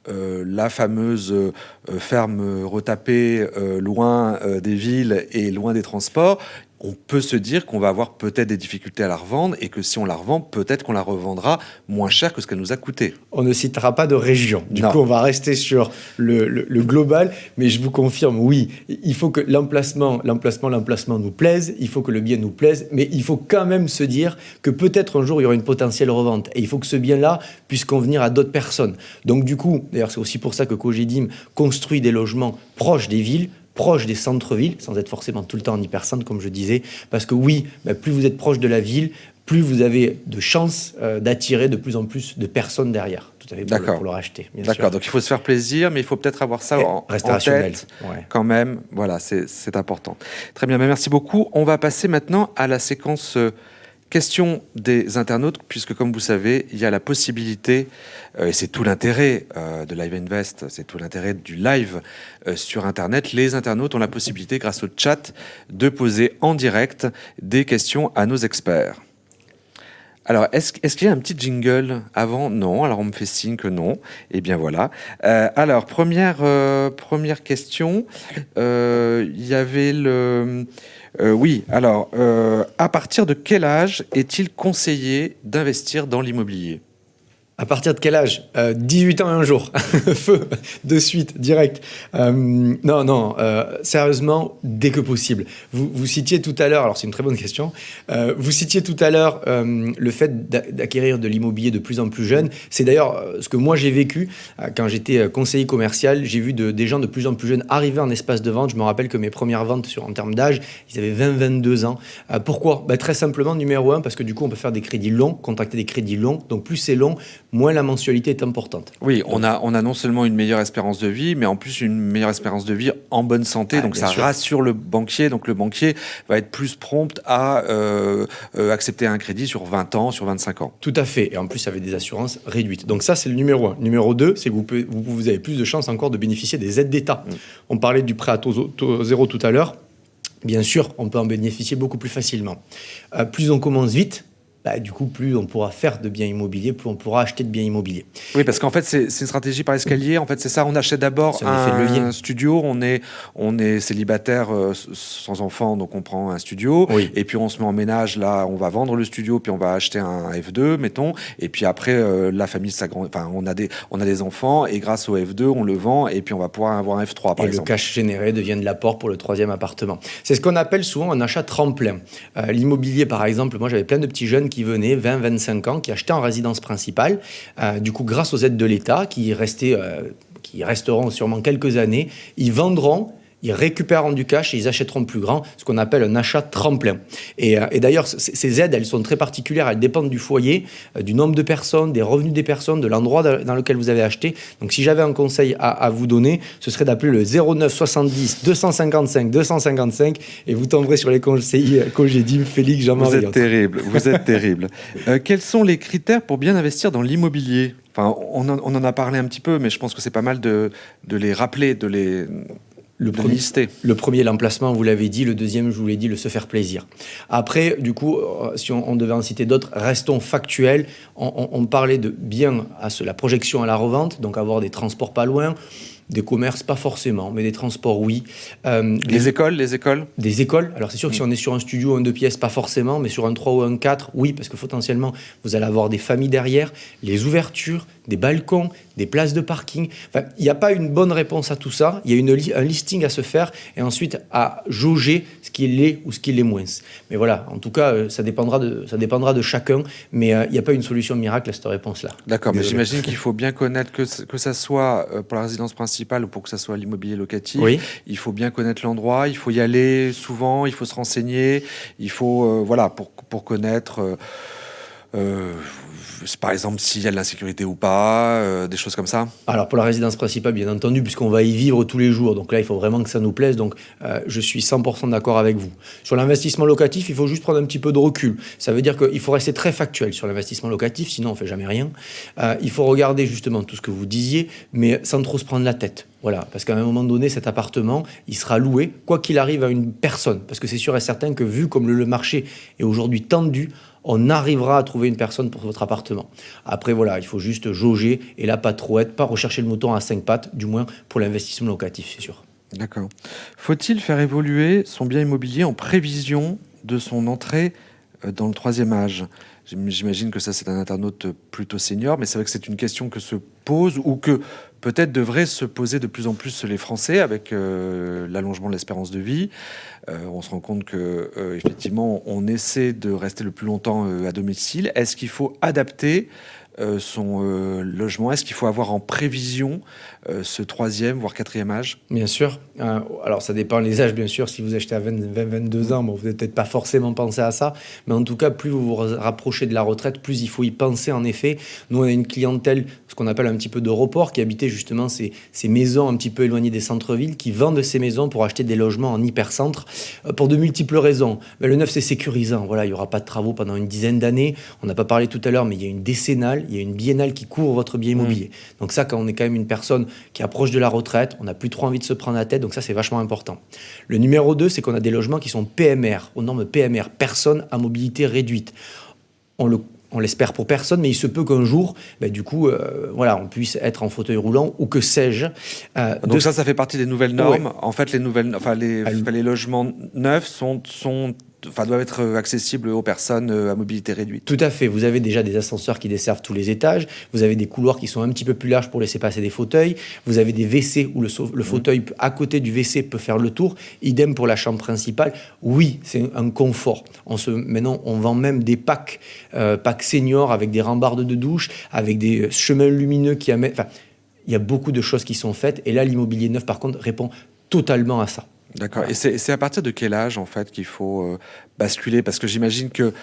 Speaker 2: la fameuse ferme retapée loin des villes et loin des transports, on peut se dire qu'on va avoir peut-être des difficultés à la revendre, et que si on la revend, peut-être qu'on la revendra moins cher que ce qu'elle nous a coûté.
Speaker 3: On ne citera pas de région. Du coup, on va rester sur le global, mais je vous confirme, oui, il faut que l'emplacement nous plaise, il faut que le bien nous plaise, mais il faut quand même se dire que peut-être un jour, il y aura une potentielle revente, et il faut que ce bien-là puisse convenir à d'autres personnes. Donc du coup, d'ailleurs, c'est aussi pour ça que Cogedim construit des logements proches des villes, proche des centres-villes, sans être forcément tout le temps en hypercentre, comme je disais, parce que oui, plus vous êtes proche de la ville, plus vous avez de chances d'attirer de plus en plus de personnes derrière, tout à fait, pour le racheter.
Speaker 2: D'accord, donc il faut se faire plaisir, mais il faut peut-être avoir ça en tête quand même. Voilà, c'est important. Très bien, merci beaucoup. On va passer maintenant à la séquence questions des internautes, puisque comme vous savez, il y a la possibilité, et c'est tout l'intérêt de Live Invest, c'est tout l'intérêt du live sur Internet, les internautes ont la possibilité, grâce au chat, de poser en direct des questions à nos experts. Alors, est-ce qu'il y a un petit jingle avant ? Non, alors on me fait signe que non. Eh bien voilà. Alors, première question, il y avait le... oui, alors, à partir de quel âge est-il conseillé d'investir dans l'immobilier ?
Speaker 3: À partir de quel âge ? 18 ans et un jour. Feu, de suite, direct. Non, sérieusement, dès que possible. Vous citiez tout à l'heure, alors c'est une très bonne question, vous citiez tout à l'heure le fait d'acquérir de l'immobilier de plus en plus jeune. C'est d'ailleurs ce que moi j'ai vécu quand j'étais conseiller commercial. J'ai vu des gens de plus en plus jeunes arriver en espace de vente. Je me rappelle que mes premières ventes en termes d'âge, ils avaient 20-22 ans. Pourquoi ? Très simplement, numéro 1, parce que du coup, on peut faire des crédits longs, contracter des crédits longs. Donc plus c'est long, moins la mensualité est importante.
Speaker 2: Oui, on a non seulement une meilleure espérance de vie, mais en plus une meilleure espérance de vie en bonne santé. Donc ça rassure le banquier. Donc le banquier va être plus prompt à accepter un crédit sur 20 ans, sur 25 ans.
Speaker 3: Tout à fait. Et en plus, ça avait des assurances réduites. Donc ça, c'est le numéro 1. Numéro 2, c'est que vous avez plus de chances encore de bénéficier des aides d'État. On parlait du prêt à taux zéro tout à l'heure. Bien sûr, on peut en bénéficier beaucoup plus facilement. Plus on commence vite, du coup, plus on pourra faire de biens immobiliers, plus on pourra acheter de biens immobiliers.
Speaker 2: Oui, parce qu'en fait, c'est une stratégie par escalier. En fait, c'est ça. On achète d'abord un studio. On est célibataire sans enfant, donc on prend un studio. Oui. Et puis, on se met en ménage. Là, on va vendre le studio, puis on va acheter un F2, mettons. Et puis après, la famille s'agrandit. Enfin, on a des enfants, et grâce au F2, on le vend, et puis on va pouvoir avoir un F3, par exemple.
Speaker 3: Et le cash généré devient de l'apport pour le 3e appartement. C'est ce qu'on appelle souvent un achat tremplin. L'immobilier, par exemple, moi, j'avais plein de petits jeunes qui venaient, 20-25 ans, qui achetaient en résidence principale, du coup grâce aux aides de l'État, qui resteront sûrement quelques années, ils vendront, ils récupéreront du cash et ils achèteront plus grand, ce qu'on appelle un achat tremplin. Et d'ailleurs, ces aides, elles sont très particulières, elles dépendent du foyer, du nombre de personnes, des revenus des personnes, de l'endroit dans lequel vous avez acheté. Donc si j'avais un conseil à vous donner, ce serait d'appeler le 09 70 255 255 et vous tomberez sur les conseillers Cogedim, Félix, Jean-Marie.
Speaker 2: Vous êtes terrible. Quels sont les critères pour bien investir dans l'immobilier ? Enfin, on en a parlé un petit peu, mais je pense que c'est pas mal de les rappeler, de les... Le
Speaker 3: premier, l'emplacement, vous l'avez dit. Le deuxième, je vous l'ai dit, le se faire plaisir. Après, du coup, si on devait en citer d'autres, restons factuels. On parlait de bien la projection à la revente, donc avoir des transports pas loin. Des commerces, pas forcément, mais des transports, oui.
Speaker 2: Les écoles
Speaker 3: Des écoles. Alors, c'est sûr que si on est sur un studio, un 2 pièces, pas forcément, mais sur un 3 ou un 4, oui, parce que potentiellement, vous allez avoir des familles derrière, les ouvertures, des balcons, des places de parking. Enfin, il n'y a pas une bonne réponse à tout ça. Il y a un listing à se faire et ensuite à jauger ce qui l'est ou ce qui l'est moins. Mais voilà, en tout cas, ça dépendra de chacun, mais il n'y a pas une solution miracle à cette réponse-là.
Speaker 2: D'accord, mais j'imagine qu'il faut bien connaître que ça soit pour la résidence principale ou pour que ça soit l'immobilier locatif.
Speaker 3: Oui.
Speaker 2: Il faut bien connaître l'endroit, il faut y aller souvent, il faut se renseigner, il faut, voilà, pour connaître... par exemple, s'il y a de l'insécurité ou pas, des choses comme ça.
Speaker 3: Alors pour la résidence principale, bien entendu, puisqu'on va y vivre tous les jours. Donc là, il faut vraiment que ça nous plaise. Donc je suis 100% d'accord avec vous. Sur l'investissement locatif, il faut juste prendre un petit peu de recul. Ça veut dire qu'il faut rester très factuel sur l'investissement locatif, sinon on ne fait jamais rien. Il faut regarder justement tout ce que vous disiez, mais sans trop se prendre la tête. Voilà, parce qu'à un moment donné, cet appartement, il sera loué, quoi qu'il arrive, à une personne. Parce que c'est sûr et certain que vu comme le marché est aujourd'hui tendu, on arrivera à trouver une personne pour votre appartement. Après, voilà, il faut juste jauger et là, pas rechercher le mouton à 5 pattes, du moins pour l'investissement locatif, c'est sûr.
Speaker 2: D'accord. Faut-il faire évoluer son bien immobilier en prévision de son entrée dans le troisième âge ? J'imagine que ça, c'est un internaute plutôt senior, mais c'est vrai que c'est une question que se pose ou que peut-être devraient se poser de plus en plus les Français avec l'allongement de l'espérance de vie. On se rend compte que effectivement, on essaie de rester le plus longtemps à domicile. Est-ce qu'il faut adapter son logement? Est-ce qu'il faut avoir en prévision ce troisième, voire quatrième âge?
Speaker 3: Bien sûr. Alors, ça dépend des âges, bien sûr. Si vous achetez à 22 ans, bon, vous n'avez peut-être pas forcément pensé à ça. Mais en tout cas, plus vous vous rapprochez de la retraite, plus il faut y penser, en effet. Nous, on a une clientèle, ce qu'on appelle un petit peu de report, qui habitait justement ces maisons un petit peu éloignées des centres-villes, qui vendent ces maisons pour acheter des logements en hypercentre, pour de multiples raisons. Mais le neuf, c'est sécurisant. Voilà, il n'y aura pas de travaux pendant une dizaine d'années. On n'a pas parlé tout à l'heure, mais il y a une décennale, il y a une biennale qui couvre votre bien immobilier. Donc ça, quand on est quand même une personne qui approche de la retraite, on n'a plus trop envie de se prendre la tête, donc ça, c'est vachement important. Le numéro 2, c'est qu'on a des logements qui sont PMR, aux normes PMR, personnes à mobilité réduite. On l'espère pour personne, mais il se peut qu'un jour, voilà, on puisse être en fauteuil roulant ou que sais-je.
Speaker 2: Donc ça fait partie des nouvelles normes. Ouais. En fait, les logements neufs doivent être accessibles aux personnes à mobilité réduite.
Speaker 3: Tout à fait. Vous avez déjà des ascenseurs qui desservent tous les étages. Vous avez des couloirs qui sont un petit peu plus larges pour laisser passer des fauteuils. Vous avez des WC où le fauteuil à côté du WC peut faire le tour. Idem pour la chambre principale. Oui, c'est un confort. Maintenant, on vend même des packs seniors avec des rambardes de douche, avec des chemins lumineux qui amènent... Enfin, il y a beaucoup de choses qui sont faites. Et là, l'immobilier neuf, par contre, répond totalement à ça.
Speaker 2: D'accord. Et c'est à partir de quel âge, en fait, qu'il faut basculer? Parce que j'imagine que,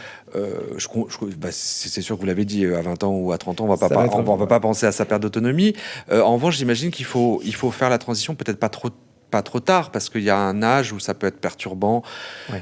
Speaker 2: c'est sûr que vous l'avez dit, à 20 ans ou à 30 ans, on ne va pas penser à sa perte d'autonomie. En revanche, j'imagine qu'il faut faire la transition peut-être pas trop tard, parce qu'il y a un âge où ça peut être perturbant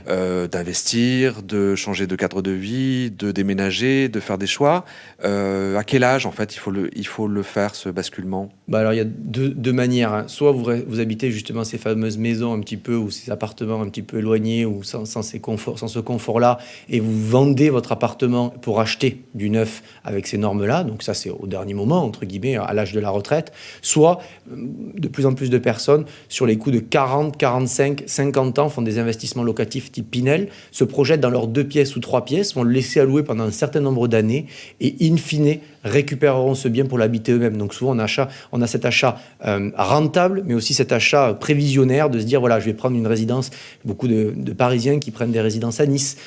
Speaker 2: d'investir, de changer de cadre de vie, de déménager, de faire des choix. À quel âge, en fait, il faut le faire, ce basculement?
Speaker 3: Alors, il y a deux manières. Hein. Soit vous habitez justement ces fameuses maisons un petit peu, ou ces appartements un petit peu éloignés, ou sans ce confort-là, et vous vendez votre appartement pour acheter du neuf avec ces normes-là. Donc ça, c'est au dernier moment, entre guillemets, à l'âge de la retraite. Soit, de plus en plus de personnes, sur les coups de 40, 45, 50 ans, font des investissements locatifs type Pinel, se projettent dans leurs 2 pièces ou 3 pièces, vont le laisser allouer pendant un certain nombre d'années et, in fine, récupéreront ce bien pour l'habiter eux-mêmes. Donc souvent, on a cet achat rentable, mais aussi cet achat prévisionnaire de se dire, voilà, je vais prendre une résidence. Beaucoup de Parisiens qui prennent des résidences à Nice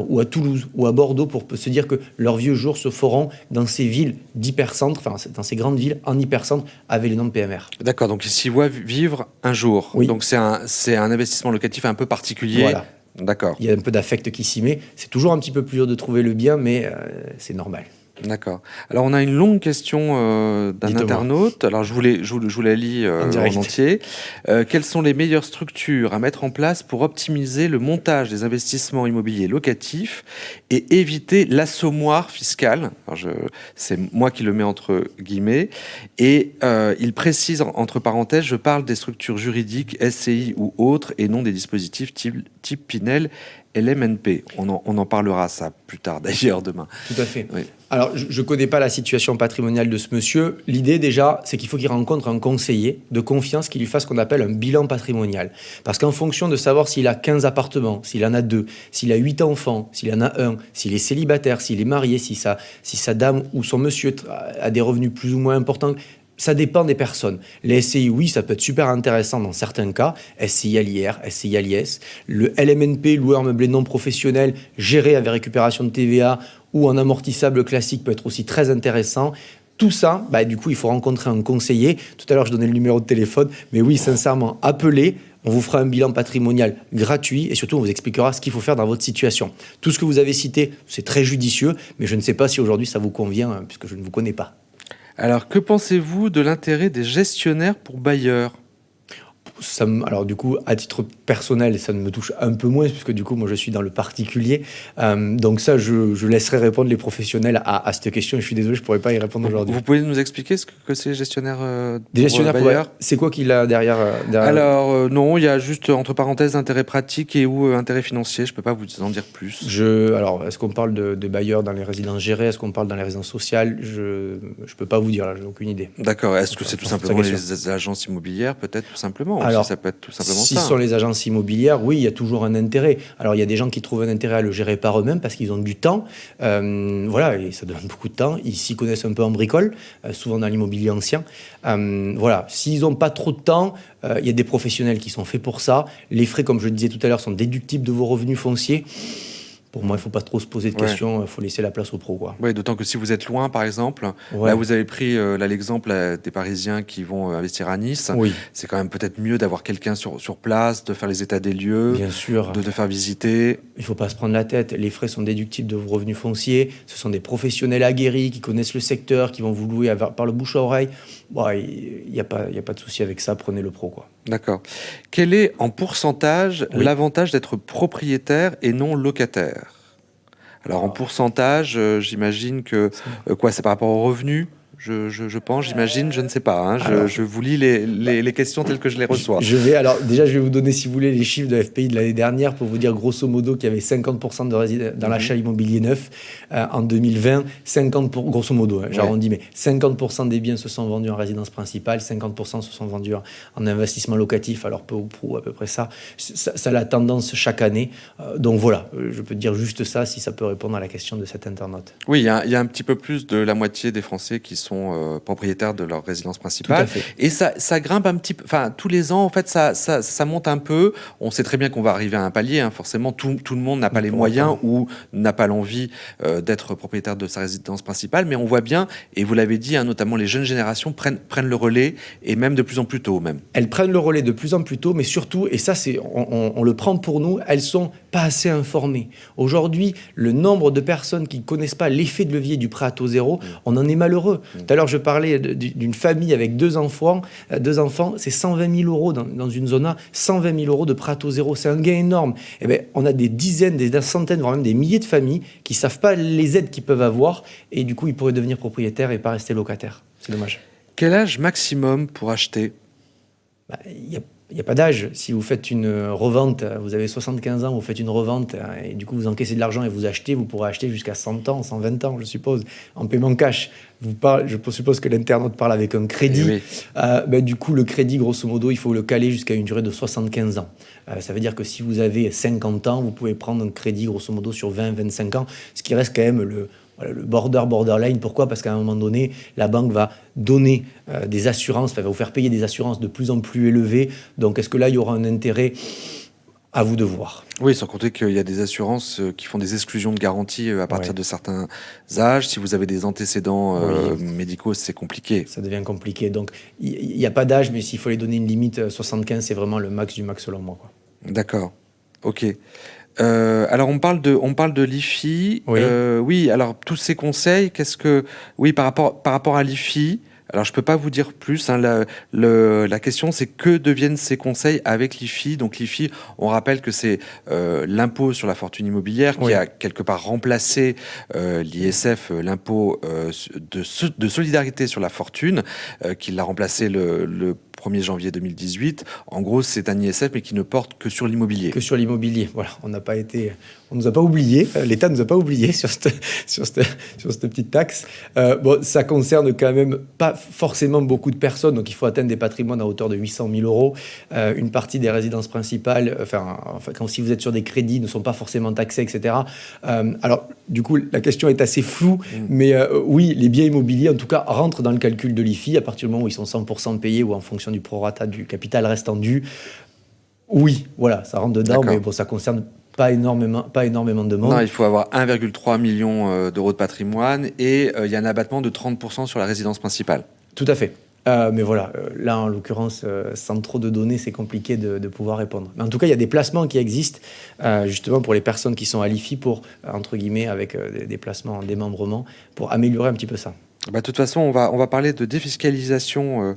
Speaker 3: ou à Toulouse ou à Bordeaux pour se dire que leurs vieux jours se feront dans ces villes d'hypercentre, enfin dans ces grandes villes en hypercentre avec les normes PMR.
Speaker 2: D'accord, donc ils s'y voient vivre un jour. Oui. Donc c'est un investissement locatif un peu particulier.
Speaker 3: Voilà.
Speaker 2: D'accord.
Speaker 3: Il y a un peu d'affect qui s'y met. C'est toujours un petit peu plus dur de trouver le bien, mais c'est normal.
Speaker 2: D'accord. Alors, on a une longue question d'un internaute. Alors, je vous la lis en entier. Quelles sont les meilleures structures à mettre en place pour optimiser le montage des investissements immobiliers locatifs et éviter l'assommoir fiscal? Alors, c'est moi qui le mets entre guillemets. Et il précise, entre parenthèses, je parle des structures juridiques, SCI ou autres, et non des dispositifs type Pinel, LMNP. On en parlera ça plus tard d'ailleurs demain.
Speaker 3: Tout à fait.
Speaker 2: Oui.
Speaker 3: Alors, je ne connais pas la situation patrimoniale de ce monsieur. L'idée déjà, c'est qu'il faut qu'il rencontre un conseiller de confiance qui lui fasse ce qu'on appelle un bilan patrimonial. Parce qu'en fonction de savoir s'il a 15 appartements, s'il en a 2, s'il a 8 enfants, s'il en a 1, s'il est célibataire, s'il est marié, si sa dame ou son monsieur a des revenus plus ou moins importants, Ça dépend des personnes. Les SCI, oui, ça peut être super intéressant dans certains cas. SCI à l'IR, SCI à l'IS. Le LMNP, loueur meublé non professionnel, géré avec récupération de TVA ou en amortissable classique peut être aussi très intéressant. Tout ça, du coup, il faut rencontrer un conseiller. Tout à l'heure, je donnais le numéro de téléphone. Mais oui, sincèrement, appelez. On vous fera un bilan patrimonial gratuit et surtout, on vous expliquera ce qu'il faut faire dans votre situation. Tout ce que vous avez cité, c'est très judicieux, mais je ne sais pas si aujourd'hui ça vous convient, puisque je ne vous connais pas.
Speaker 2: Alors, que pensez-vous de l'intérêt des gestionnaires pour bailleurs ?
Speaker 3: Alors du coup, à titre personnel, ça ne me touche un peu moins, puisque du coup, moi, je suis dans le particulier. Donc ça, je laisserai répondre les professionnels à cette question. Et je suis désolé, je ne pourrais pas y répondre aujourd'hui.
Speaker 2: Vous pouvez nous expliquer ce que c'est gestionnaire
Speaker 3: des gestionnaires pour bailleurs ? C'est quoi qu'il a derrière
Speaker 2: Alors, non, il y a juste, entre parenthèses, intérêt pratique et ou intérêt financier. Je ne peux pas vous en dire plus.
Speaker 3: Alors, est-ce qu'on parle de bailleurs dans les résidences gérées ? Est-ce qu'on parle dans les résidences sociales ? Je ne peux pas vous dire, là, j'ai aucune idée.
Speaker 2: D'accord. Est-ce que c'est tout simplement les agences immobilières, peut-être, tout simplement ?
Speaker 3: Alors,
Speaker 2: ça peut être tout simplement
Speaker 3: si
Speaker 2: ça.
Speaker 3: ce sont les agences immobilières, oui, il y a toujours un intérêt. Alors, il y a des gens qui trouvent un intérêt à le gérer par eux-mêmes parce qu'ils ont du temps. Voilà, et ça demande beaucoup de temps. Ils s'y connaissent un peu en bricole, souvent dans l'immobilier ancien. Voilà, s'ils n'ont pas trop de temps, il y a des professionnels qui sont faits pour ça. Les frais, comme je le disais tout à l'heure, sont déductibles de vos revenus fonciers. Pour moi, il ne faut pas trop se poser de questions, il faut laisser la place aux pros, quoi.
Speaker 2: Oui, d'autant que si vous êtes loin, par exemple, là vous avez pris l'exemple des Parisiens qui vont investir à Nice.
Speaker 3: Oui.
Speaker 2: C'est quand même peut-être mieux d'avoir quelqu'un sur place, de faire les états des lieux,
Speaker 3: bien sûr,
Speaker 2: de faire visiter.
Speaker 3: Il ne faut pas se prendre la tête, les frais sont déductibles de vos revenus fonciers, ce sont des professionnels aguerris qui connaissent le secteur, qui vont vous louer par le bouche à oreille. Il n'y a pas de souci avec ça, prenez le pro, quoi.
Speaker 2: D'accord. Quel est en pourcentage l'avantage d'être propriétaire et non locataire ? Alors en pourcentage, j'imagine que c'est par rapport aux revenus. Je pense, j'imagine, je ne sais pas. Alors, je vous lis les questions telles que je les reçois.
Speaker 3: Je vais vous donner, si vous voulez, les chiffres de la FPI de l'année dernière pour vous dire grosso modo qu'il y avait 50% dans l'achat immobilier neuf en 2020. Grosso modo, j'arrondis, mais 50% des biens se sont vendus en résidence principale, 50% se sont vendus en investissement locatif, alors peu ou prou, à peu près ça. Ça a la tendance chaque année. Donc voilà, je peux dire juste ça si ça peut répondre à la question de cet internaute.
Speaker 2: Oui, il y a un petit peu plus de la moitié des Français qui sont propriétaires de leur résidence principale. Et ça grimpe un petit peu. Enfin, tous les ans, en fait, ça monte un peu. On sait très bien qu'on va arriver à un palier. Forcément, tout le monde n'a pas les moyens ou n'a pas l'envie d'être propriétaire de sa résidence principale. Mais on voit bien, et vous l'avez dit, notamment les jeunes générations prennent le relais, et même de plus en plus tôt. Même.
Speaker 3: Elles prennent le relais de plus en plus tôt, mais surtout, et ça, on le prend pour nous, elles sont pas assez informées. Aujourd'hui, le nombre de personnes qui ne connaissent pas l'effet de levier du prêt à taux zéro, on en est malheureux. Tout à l'heure, je parlais d'une famille avec deux enfants, c'est 120 000 euros dans une zone A, 120 000 euros de prêt à taux zéro, c'est un gain énorme. Eh bien, on a des dizaines, des centaines, voire même des milliers de familles qui ne savent pas les aides qu'ils peuvent avoir, et du coup, ils pourraient devenir propriétaires et pas rester locataires. C'est dommage.
Speaker 2: Quel âge maximum pour acheter ?
Speaker 3: Il n'y a pas d'âge. Si vous faites une revente, vous avez 75 ans, vous faites une revente et du coup vous encaissez de l'argent et vous achetez, vous pourrez acheter jusqu'à 100 ans, 120 ans, je suppose, en paiement cash. Je suppose que l'internaute parle avec un crédit. Oui. Du coup, le crédit, grosso modo, il faut le caler jusqu'à une durée de 75 ans. Ça veut dire que si vous avez 50 ans, vous pouvez prendre un crédit, grosso modo, sur 20-25 ans, ce qui reste quand même le borderline. Pourquoi ? Parce qu'à un moment donné, la banque va donner des assurances, va vous faire payer des assurances de plus en plus élevées. Donc, est-ce que là, il y aura un intérêt ? À vous de voir.
Speaker 2: Oui, sans compter qu'il y a des assurances qui font des exclusions de garantie à partir de certains âges. Si vous avez des antécédents médicaux, c'est compliqué.
Speaker 3: Ça devient compliqué. Donc, il n'y a pas d'âge, mais s'il faut les donner une limite, 75, c'est vraiment le max du max selon moi, quoi.
Speaker 2: D'accord. Ok. Alors on parle de l'IFI. Oui. Alors tous ces conseils, par rapport à l'IFI. Alors je peux pas vous dire plus. La question c'est que deviennent ces conseils avec l'IFI. Donc l'IFI, on rappelle que c'est l'impôt sur la fortune immobilière qui a quelque part remplacé l'ISF, l'impôt de solidarité sur la fortune, qui l'a remplacé le 1er janvier 2018. En gros, c'est un ISF, mais qui ne porte que sur l'immobilier.
Speaker 3: Que sur l'immobilier. Voilà, on nous a pas oublié. L'État nous a pas oublié sur cette petite taxe. Ça concerne quand même pas pas forcément beaucoup de personnes, donc il faut atteindre des patrimoines à hauteur de 800 000 euros. Une partie des résidences principales, quand si vous êtes sur des crédits, ne sont pas forcément taxés, etc. Alors, du coup, la question est assez floue, mais oui, les biens immobiliers, en tout cas, rentrent dans le calcul de l'IFI à partir du moment où ils sont 100% payés ou en fonction du prorata du capital restant dû. Oui, voilà, ça rentre dedans, mais bon, ça concerne pas énormément de monde.
Speaker 2: Non, il faut avoir 1,3 million d'euros de patrimoine et il y a un abattement de 30% sur la résidence principale.
Speaker 3: Tout à fait. Mais voilà, là, en l'occurrence, sans trop de données, c'est compliqué de pouvoir répondre. Mais en tout cas, il y a des placements qui existent, justement, pour les personnes qui sont à l'IFI, pour, entre guillemets, avec des placements en démembrement, pour améliorer un petit peu ça.
Speaker 2: De toute façon, on va parler de défiscalisation.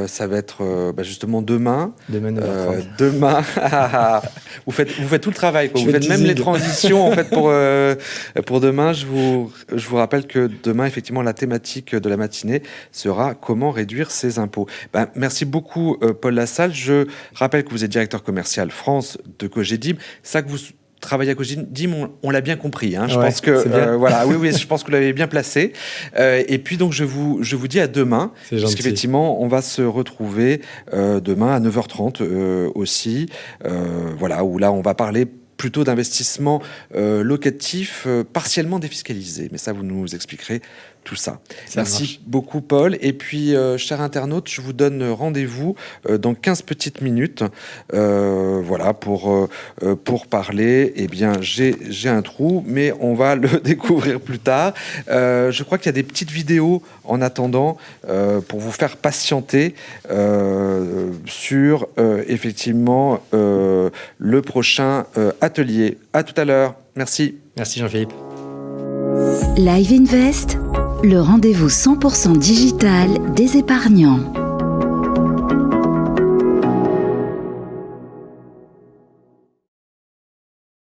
Speaker 2: Ça va être justement demain.
Speaker 3: Demain, 9h30.
Speaker 2: Demain, vous faites tout le travail, quoi. Vous faites même les transitions en fait pour demain. Je vous rappelle que demain, effectivement, la thématique de la matinée sera comment réduire ses impôts. Merci beaucoup, Paul Lassalle. Je rappelle que vous êtes directeur commercial France de Cogedim. Ça que vous travailler à Cogedim, on l'a bien compris. Hein. Je pense que voilà, oui, je pense que vous l'avez bien placé. Et puis donc je vous dis à demain, parce qu'effectivement on va se retrouver demain à 9h30 aussi. Voilà, où là on va parler plutôt d'investissement locatif partiellement défiscalisé. Mais ça, vous nous expliquerez tout ça. Merci beaucoup, Paul. Et puis, chers internautes, je vous donne rendez-vous dans 15 petites minutes. Voilà, pour parler. Eh bien, j'ai un trou, mais on va le découvrir plus tard. Je crois qu'il y a des petites vidéos en attendant pour vous faire patienter sur, effectivement, le prochain atelier. À tout à l'heure. Merci.
Speaker 3: Merci, Jean-Philippe.
Speaker 1: Live Invest, le rendez-vous 100% digital des épargnants.